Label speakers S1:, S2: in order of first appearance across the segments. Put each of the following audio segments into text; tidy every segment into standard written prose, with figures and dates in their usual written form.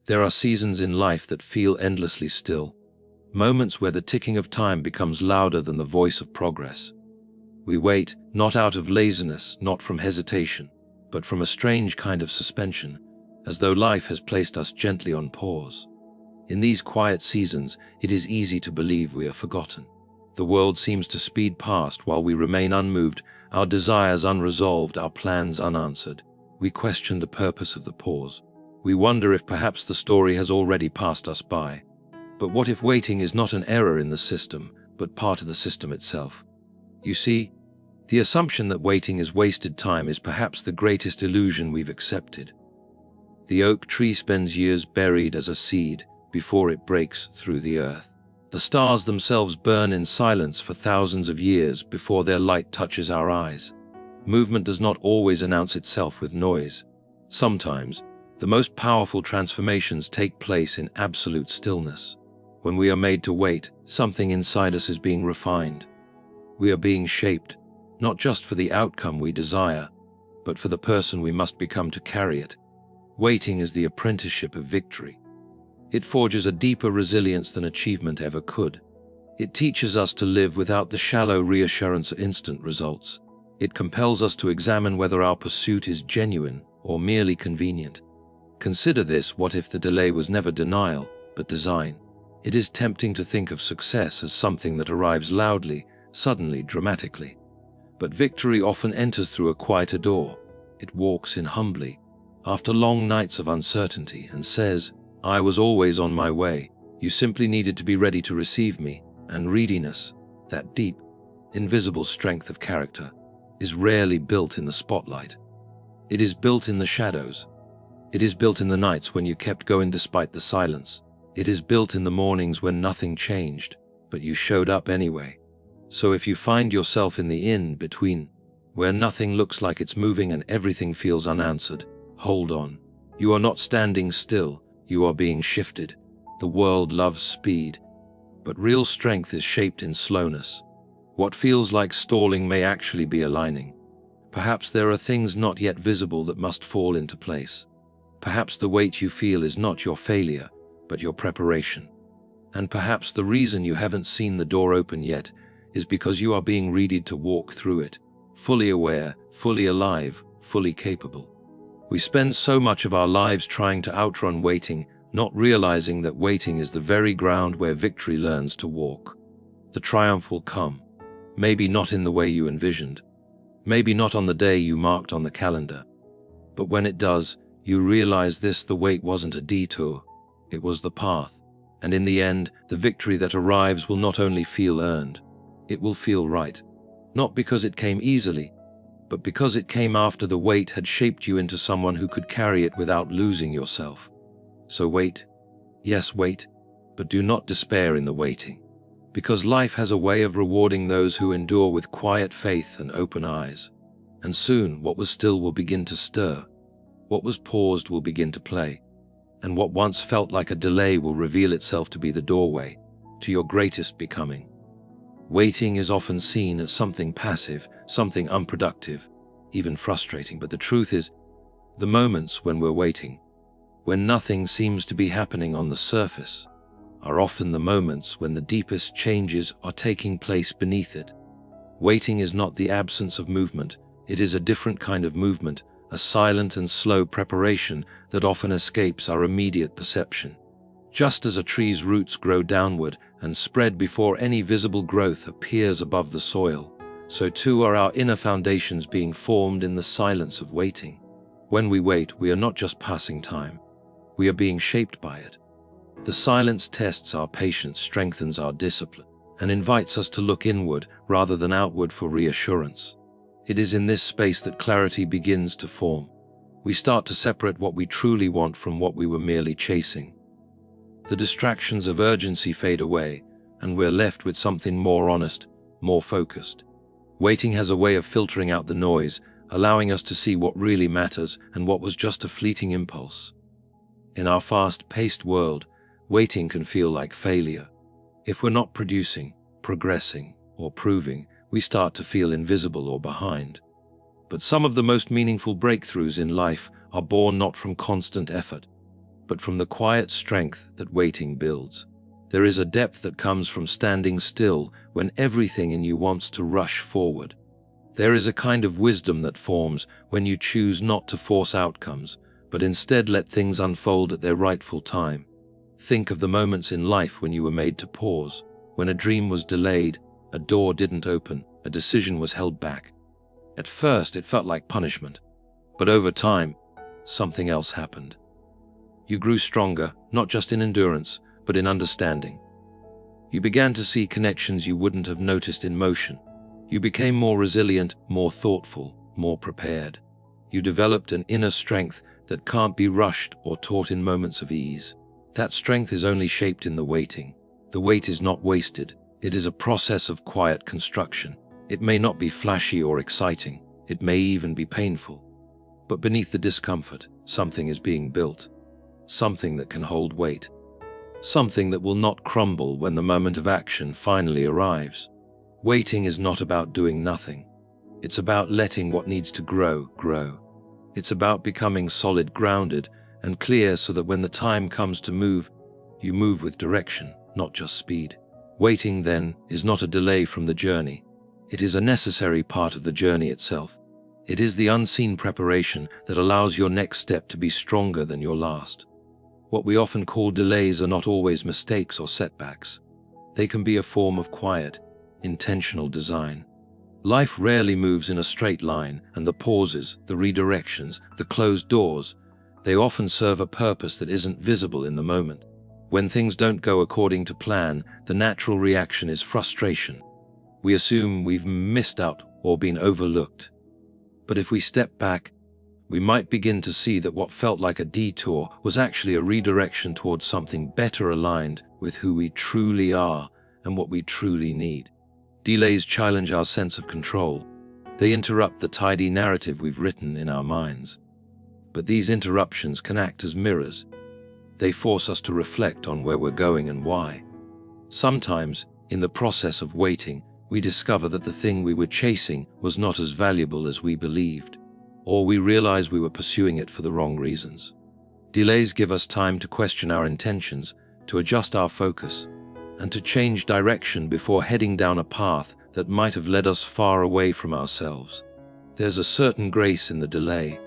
S1: There are seasons in life that feel endlessly still, moments where the ticking of time becomes louder than the voice of progress. We wait, not out of laziness, not from hesitation, but from a strange kind of suspension, as though life has placed us gently on pause. In these quiet seasons, it is easy to believe we are forgotten. The world seems to speed past while we remain unmoved, our desires unresolved, our plans unanswered. We question the purpose of the pause. We wonder if perhaps the story has already passed us by. But what if waiting is not an error in the system, but part of the system itself? You see, the assumption that waiting is wasted time is perhaps the greatest illusion we've accepted. The oak tree spends years buried as a seed before it breaks through the earth. The stars themselves burn in silence for thousands of years before their light touches our eyes. Movement does not always announce itself with noise. Sometimes, the most powerful transformations take place in absolute stillness. When we are made to wait, something inside us is being refined. We are being shaped, not just for the outcome we desire, but for the person we must become to carry it. Waiting is the apprenticeship of victory. It forges a deeper resilience than achievement ever could. It teaches us to live without the shallow reassurance of instant results. It compels us to examine whether our pursuit is genuine or merely convenient. Consider this: what if the delay was never denial, but design? It is tempting to think of success as something that arrives loudly, suddenly, dramatically. But victory often enters through a quieter door. It walks in humbly, after long nights of uncertainty, and says, "I was always on my way. You simply needed to be ready to receive me." And readiness, that deep, invisible strength of character, is rarely built in the spotlight. It is built in the shadows. It is built in the nights when you kept going despite the silence. It is built in the mornings when nothing changed, but you showed up anyway. So if you find yourself in the in-between, where nothing looks like it's moving and everything feels unanswered, hold on. You are not standing still, you are being shifted. The world loves speed, but real strength is shaped in slowness. What feels like stalling may actually be aligning. Perhaps there are things not yet visible that must fall into place. Perhaps the weight you feel is not your failure, but your preparation. And perhaps the reason you haven't seen the door open yet is because you are being readied to walk through it, fully aware, fully alive, fully capable. We spend so much of our lives trying to outrun waiting, not realizing that waiting is the very ground where victory learns to walk. The triumph will come, maybe not in the way you envisioned, maybe not on the day you marked on the calendar. But when it does, you realize this: the wait wasn't a detour, it was the path. And in the end, the victory that arrives will not only feel earned, it will feel right. Not because it came easily, but because it came after the wait had shaped you into someone who could carry it without losing yourself. So wait. Yes, wait, but do not despair in the waiting, because life has a way of rewarding those who endure with quiet faith and open eyes. And soon, what was still will begin to stir. What was paused will begin to play. And what once felt like a delay will reveal itself to be the doorway to your greatest becoming. Waiting is often seen as something passive, something unproductive, even frustrating. But the truth is, the moments when we're waiting, when nothing seems to be happening on the surface, are often the moments when the deepest changes are taking place beneath it. Waiting is not the absence of movement, it is a different kind of movement, a silent and slow preparation that often escapes our immediate perception. Just as a tree's roots grow downward and spread before any visible growth appears above the soil, so too are our inner foundations being formed in the silence of waiting. When we wait, we are not just passing time, we are being shaped by it. The silence tests our patience, strengthens our discipline, and invites us to look inward rather than outward for reassurance. It is in this space that clarity begins to form. We start to separate what we truly want from what we were merely chasing. The distractions of urgency fade away, and we're left with something more honest, more focused. Waiting has a way of filtering out the noise, allowing us to see what really matters and what was just a fleeting impulse. In our fast-paced world, waiting can feel like failure. If we're not producing, progressing, or proving, we start to feel invisible or behind. But some of the most meaningful breakthroughs in life are born not from constant effort, but from the quiet strength that waiting builds. There is a depth that comes from standing still when everything in you wants to rush forward. There is a kind of wisdom that forms when you choose not to force outcomes, but instead let things unfold at their rightful time. Think of the moments in life when you were made to pause, when a dream was delayed, a door didn't open, a decision was held back. At first, it felt like punishment, but over time, something else happened. You grew stronger, not just in endurance, but in understanding. You began to see connections you wouldn't have noticed in motion. You became more resilient, more thoughtful, more prepared. You developed an inner strength that can't be rushed or taught in moments of ease. That strength is only shaped in the waiting. The wait is not wasted. It is a process of quiet construction. It may not be flashy or exciting. It may even be painful. But beneath the discomfort, something is being built. Something that can hold weight. Something that will not crumble when the moment of action finally arrives. Waiting is not about doing nothing. It's about letting what needs to grow, grow. It's about becoming solid, grounded, and clear so that when the time comes to move, you move with direction, not just speed. Waiting, then, is not a delay from the journey. It is a necessary part of the journey itself. It is the unseen preparation that allows your next step to be stronger than your last. What we often call delays are not always mistakes or setbacks. They can be a form of quiet, intentional design. Life rarely moves in a straight line, and the pauses, the redirections, the closed doors, they often serve a purpose that isn't visible in the moment. When things don't go according to plan, the natural reaction is frustration. We assume we've missed out or been overlooked. But if we step back, we might begin to see that what felt like a detour was actually a redirection towards something better aligned with who we truly are and what we truly need. Delays challenge our sense of control. They interrupt the tidy narrative we've written in our minds. But these interruptions can act as mirrors. They force us to reflect on where we're going and why. Sometimes, in the process of waiting, we discover that the thing we were chasing was not as valuable as we believed, or we realize we were pursuing it for the wrong reasons. Delays give us time to question our intentions, to adjust our focus, and to change direction before heading down a path that might have led us far away from ourselves. There's a certain grace in the delay,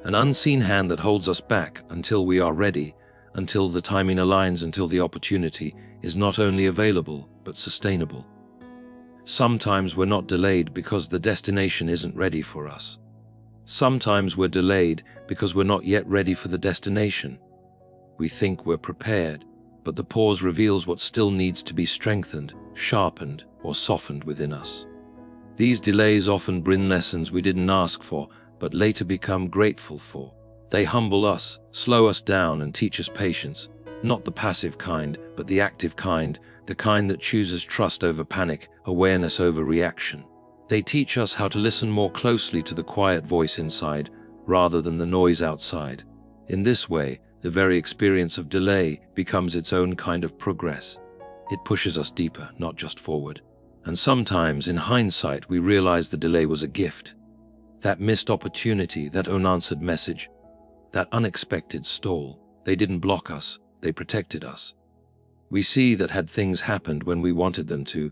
S1: an unseen hand that holds us back until we are ready, until the timing aligns, until the opportunity is not only available, but sustainable. Sometimes we're not delayed because the destination isn't ready for us. Sometimes we're delayed because we're not yet ready for the destination. We think we're prepared, but the pause reveals what still needs to be strengthened, sharpened, or softened within us. These delays often bring lessons we didn't ask for, but later become grateful for. They humble us, slow us down, and teach us patience, not the passive kind, but the active kind, the kind that chooses trust over panic, awareness over reaction. They teach us how to listen more closely to the quiet voice inside, rather than the noise outside. In this way, the very experience of delay becomes its own kind of progress. It pushes us deeper, not just forward. And sometimes, in hindsight, we realize the delay was a gift. That missed opportunity, that unanswered message, that unexpected stall, they didn't block us, they protected us. We see that had things happened when we wanted them to,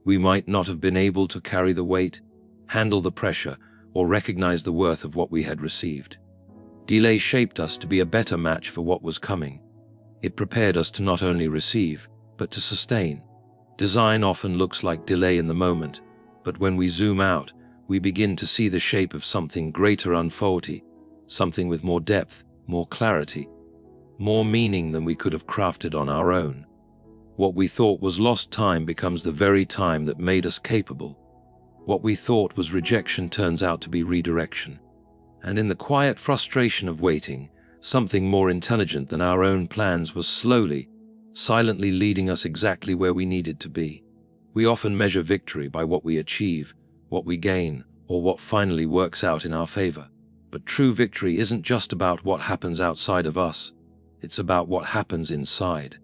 S1: we might not have been able to carry the weight, handle the pressure, or recognize the worth of what we had received. Delay shaped us to be a better match for what was coming. It prepared us to not only receive, but to sustain. Design often looks like delay in the moment, but when we zoom out, we begin to see the shape of something greater unfolding, something with more depth, more clarity, more meaning than we could have crafted on our own. What we thought was lost time becomes the very time that made us capable. What we thought was rejection turns out to be redirection. And in the quiet frustration of waiting, something more intelligent than our own plans was slowly, silently leading us exactly where we needed to be. We often measure victory by what we achieve, what we gain, or what finally works out in our favor. But true victory isn't just about what happens outside of us. It's about what happens inside.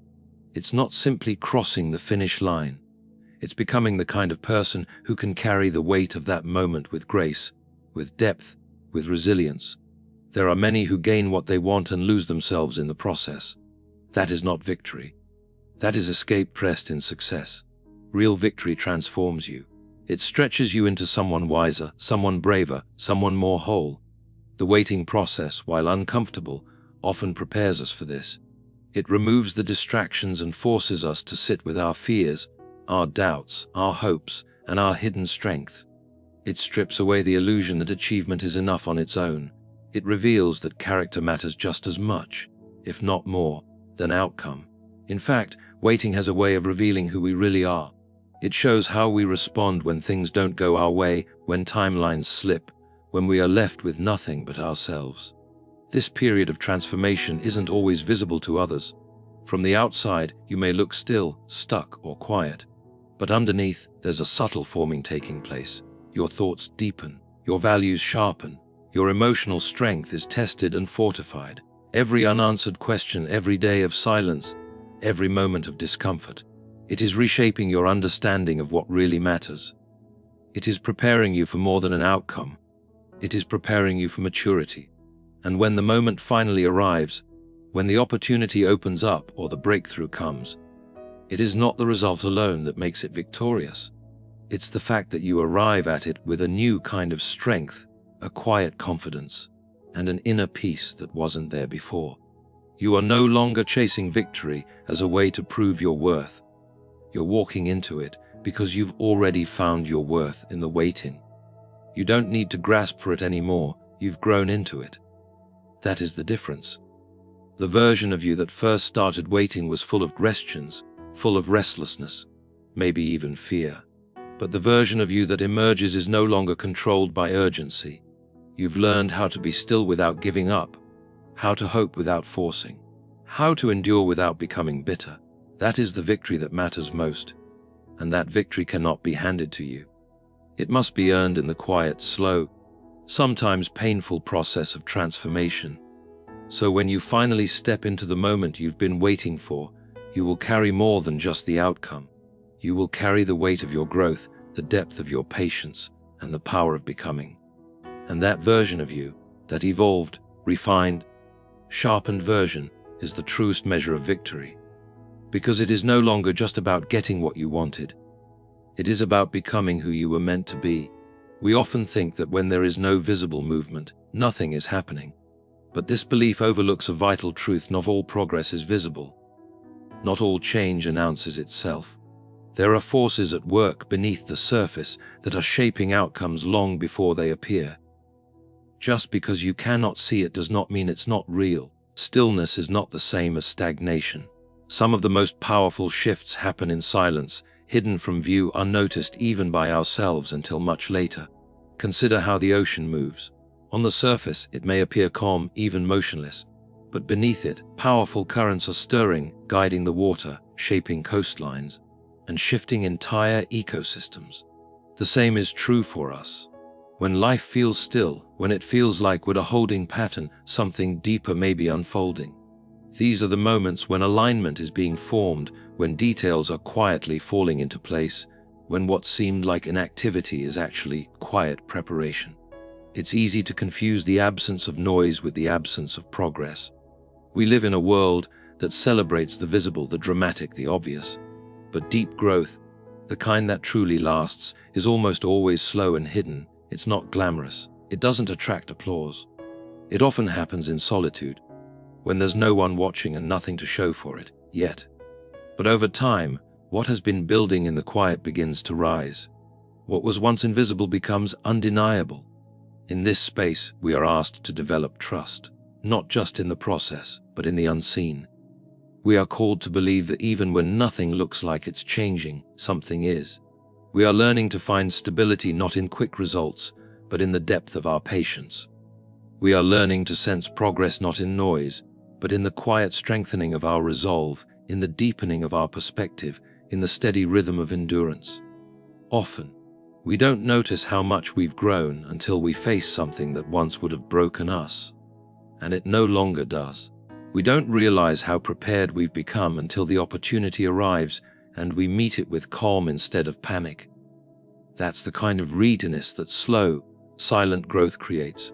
S1: It's not simply crossing the finish line. It's becoming the kind of person who can carry the weight of that moment with grace, with depth, with resilience. There are many who gain what they want and lose themselves in the process. That is not victory. That is escape dressed in success. Real victory transforms you. It stretches you into someone wiser, someone braver, someone more whole. The waiting process, while uncomfortable, often prepares us for this. It removes the distractions and forces us to sit with our fears, our doubts, our hopes, and our hidden strength. It strips away the illusion that achievement is enough on its own. It reveals that character matters just as much, if not more, than outcome. In fact, waiting has a way of revealing who we really are. It shows how we respond when things don't go our way, when timelines slip, when we are left with nothing but ourselves. This period of transformation isn't always visible to others. From the outside, you may look still, stuck, or quiet. But underneath, there's a subtle forming taking place. Your thoughts deepen, your values sharpen, your emotional strength is tested and fortified. Every unanswered question, every day of silence, every moment of discomfort, it is reshaping your understanding of what really matters. It is preparing you for more than an outcome. It is preparing you for maturity. And when the moment finally arrives, when the opportunity opens up or the breakthrough comes, it is not the result alone that makes it victorious. It's the fact that you arrive at it with a new kind of strength, a quiet confidence, and an inner peace that wasn't there before. You are no longer chasing victory as a way to prove your worth. You're walking into it because you've already found your worth in the waiting. You don't need to grasp for it anymore, you've grown into it. That is the difference. The version of you that first started waiting was full of questions, full of restlessness, maybe even fear. But the version of you that emerges is no longer controlled by urgency. You've learned how to be still without giving up, how to hope without forcing, how to endure without becoming bitter. That is the victory that matters most, and that victory cannot be handed to you. It must be earned in the quiet, slow, sometimes painful process of transformation. So when you finally step into the moment you've been waiting for, you will carry more than just the outcome. You will carry the weight of your growth, the depth of your patience, and the power of becoming. And that version of you, that evolved, refined, sharpened version, is the truest measure of victory. Because it is no longer just about getting what you wanted. It is about becoming who you were meant to be. We often think that when there is no visible movement, nothing is happening. But this belief overlooks a vital truth: not all progress is visible. Not all change announces itself. There are forces at work beneath the surface that are shaping outcomes long before they appear. Just because you cannot see it does not mean it's not real. Stillness is not the same as stagnation. Some of the most powerful shifts happen in silence, hidden from view, unnoticed even by ourselves until much later. Consider how the ocean moves. On the surface, it may appear calm, even motionless. But beneath it, powerful currents are stirring, guiding the water, shaping coastlines, and shifting entire ecosystems. The same is true for us. When life feels still, when it feels like we're a holding pattern, something deeper may be unfolding. These are the moments when alignment is being formed, when details are quietly falling into place, when what seemed like inactivity is actually quiet preparation. It's easy to confuse the absence of noise with the absence of progress. We live in a world that celebrates the visible, the dramatic, the obvious. But deep growth, the kind that truly lasts, is almost always slow and hidden. It's not glamorous. It doesn't attract applause. It often happens in solitude, when there's no one watching and nothing to show for it, yet. But over time, what has been building in the quiet begins to rise. What was once invisible becomes undeniable. In this space, we are asked to develop trust, not just in the process, but in the unseen. We are called to believe that even when nothing looks like it's changing, something is. We are learning to find stability not in quick results, but in the depth of our patience. We are learning to sense progress not in noise, but in the quiet strengthening of our resolve, in the deepening of our perspective, in the steady rhythm of endurance. Often, we don't notice how much we've grown until we face something that once would have broken us, and it no longer does. We don't realize how prepared we've become until the opportunity arrives and we meet it with calm instead of panic. That's the kind of readiness that slow, silent growth creates.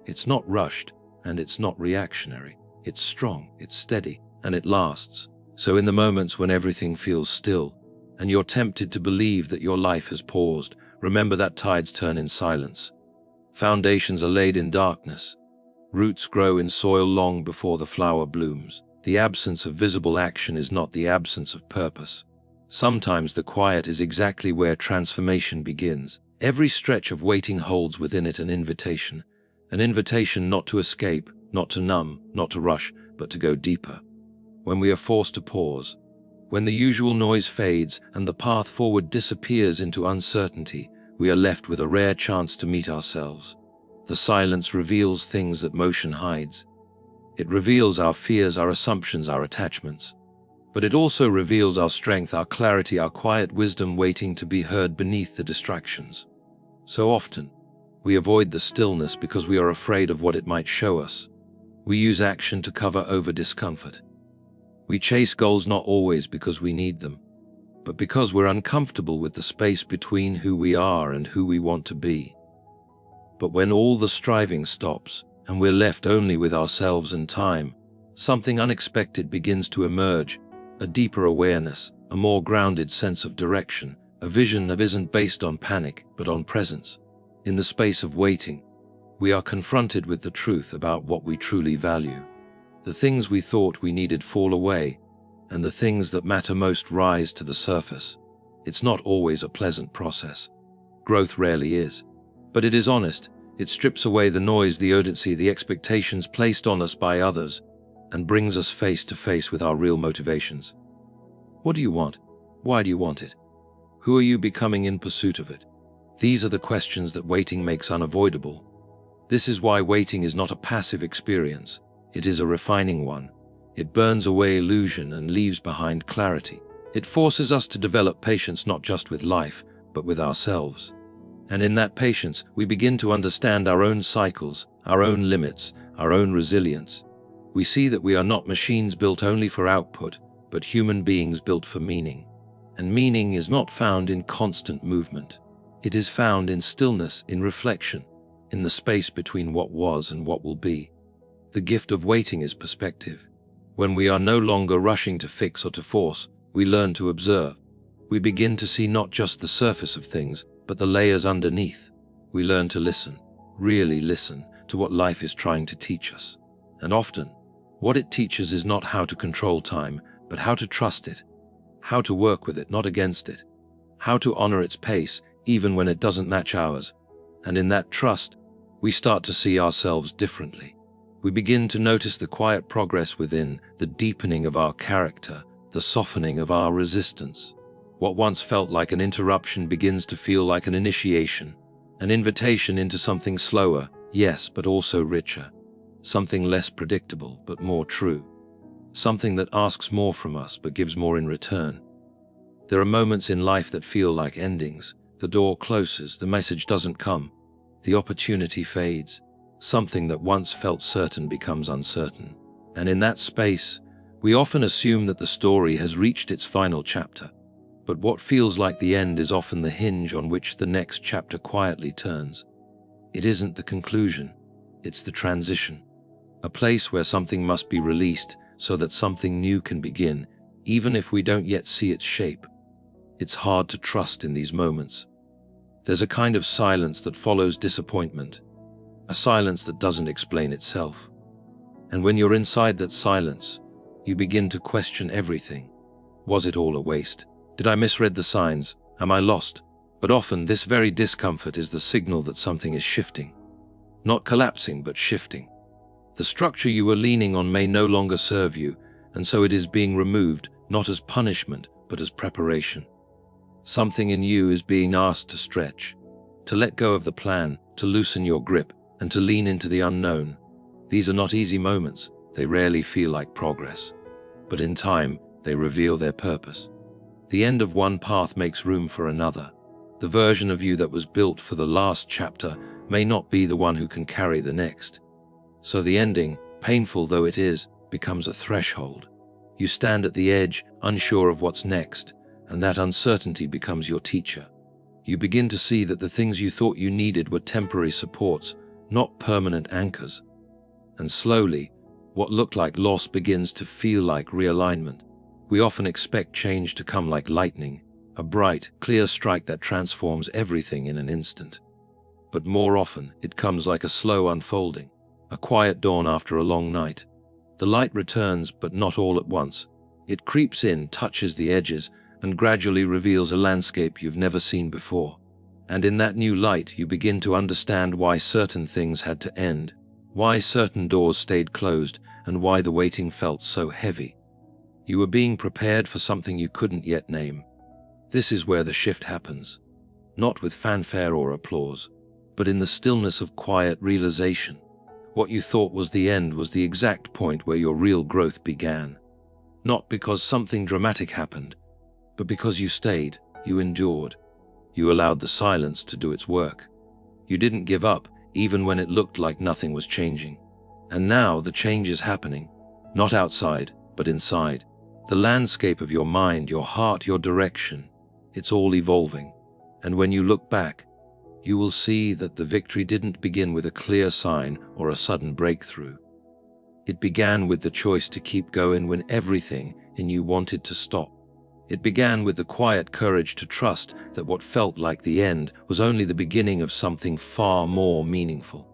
S1: It's not rushed, And it's not reactionary. It's strong, it's steady, and it lasts. So in the moments when everything feels still, and you're tempted to believe that your life has paused, remember that tides turn in silence. Foundations are laid in darkness. Roots grow in soil long before the flower blooms. The absence of visible action is not the absence of purpose. Sometimes the quiet is exactly where transformation begins. Every stretch of waiting holds within it an invitation not to escape, not to numb, not to rush, but to go deeper. When we are forced to pause, when the usual noise fades and the path forward disappears into uncertainty, we are left with a rare chance to meet ourselves. The silence reveals things that motion hides. It reveals our fears, our assumptions, our attachments. But it also reveals our strength, our clarity, our quiet wisdom waiting to be heard beneath the distractions. So often, we avoid the stillness because we are afraid of what it might show us. We use action to cover over discomfort. We chase goals not always because we need them, but because we're uncomfortable with the space between who we are and who we want to be. But when all the striving stops, and we're left only with ourselves and time, something unexpected begins to emerge, a deeper awareness, a more grounded sense of direction, a vision that isn't based on panic, but on presence. In the space of waiting, we are confronted with the truth about what we truly value. The things we thought we needed fall away, and the things that matter most rise to the surface. It's not always a pleasant process. Growth rarely is. But it is honest. It strips away the noise, the urgency, the expectations placed on us by others, and brings us face to face with our real motivations. What do you want? Why do you want it? Who are you becoming in pursuit of it? These are the questions that waiting makes unavoidable. This is why waiting is not a passive experience. It is a refining one. It burns away illusion and leaves behind clarity. It forces us to develop patience not just with life, but with ourselves. And in that patience, we begin to understand our own cycles, our own limits, our own resilience. We see that we are not machines built only for output, but human beings built for meaning. And meaning is not found in constant movement. It is found in stillness, in reflection, in the space between what was and what will be. The gift of waiting is perspective. When we are no longer rushing to fix or to force, we learn to observe. We begin to see not just the surface of things, but the layers underneath. We learn to listen, really listen, to what life is trying to teach us. And often, what it teaches is not how to control time, but how to trust it, how to work with it, not against it, how to honor its pace, even when it doesn't match ours. And in that trust, we start to see ourselves differently. We begin to notice the quiet progress within, the deepening of our character, the softening of our resistance. What once felt like an interruption begins to feel like an initiation, an invitation into something slower, yes, but also richer. Something less predictable, but more true. Something that asks more from us, but gives more in return. There are moments in life that feel like endings. The door closes, the message doesn't come, the opportunity fades. Something that once felt certain becomes uncertain. And in that space, we often assume that the story has reached its final chapter. But what feels like the end is often the hinge on which the next chapter quietly turns. It isn't the conclusion, it's the transition. A place where something must be released so that something new can begin, even if we don't yet see its shape. It's hard to trust in these moments. There's a kind of silence that follows disappointment. A silence that doesn't explain itself. And when you're inside that silence, you begin to question everything. Was it all a waste? Did I misread the signs? Am I lost? But often this very discomfort is the signal that something is shifting. Not collapsing, but shifting. The structure you were leaning on may no longer serve you, and so it is being removed, not as punishment, but as preparation. Something in you is being asked to stretch, to let go of the plan, to loosen your grip, and to lean into the unknown. These are not easy moments. They rarely feel like progress. But in time, they reveal their purpose. The end of one path makes room for another. The version of you that was built for the last chapter may not be the one who can carry the next. So the ending, painful though it is, becomes a threshold. You stand at the edge, unsure of what's next, and that uncertainty becomes your teacher. You begin to see that the things you thought you needed were temporary supports, not permanent anchors. And slowly, what looked like loss begins to feel like realignment. We often expect change to come like lightning, a bright, clear strike that transforms everything in an instant. But more often, it comes like a slow unfolding, a quiet dawn after a long night. The light returns, but not all at once. It creeps in, touches the edges, and gradually reveals a landscape you've never seen before. And in that new light, you begin to understand why certain things had to end, why certain doors stayed closed, and why the waiting felt so heavy. You were being prepared for something you couldn't yet name. This is where the shift happens, not with fanfare or applause, but in the stillness of quiet realization. What you thought was the end was the exact point where your real growth began. Not because something dramatic happened, but because you stayed, you endured. You allowed the silence to do its work. You didn't give up, even when it looked like nothing was changing. And now the change is happening, not outside, but inside. The landscape of your mind, your heart, your direction, it's all evolving. And when you look back, you will see that the victory didn't begin with a clear sign or a sudden breakthrough. It began with the choice to keep going when everything in you wanted to stop. It began with the quiet courage to trust that what felt like the end was only the beginning of something far more meaningful.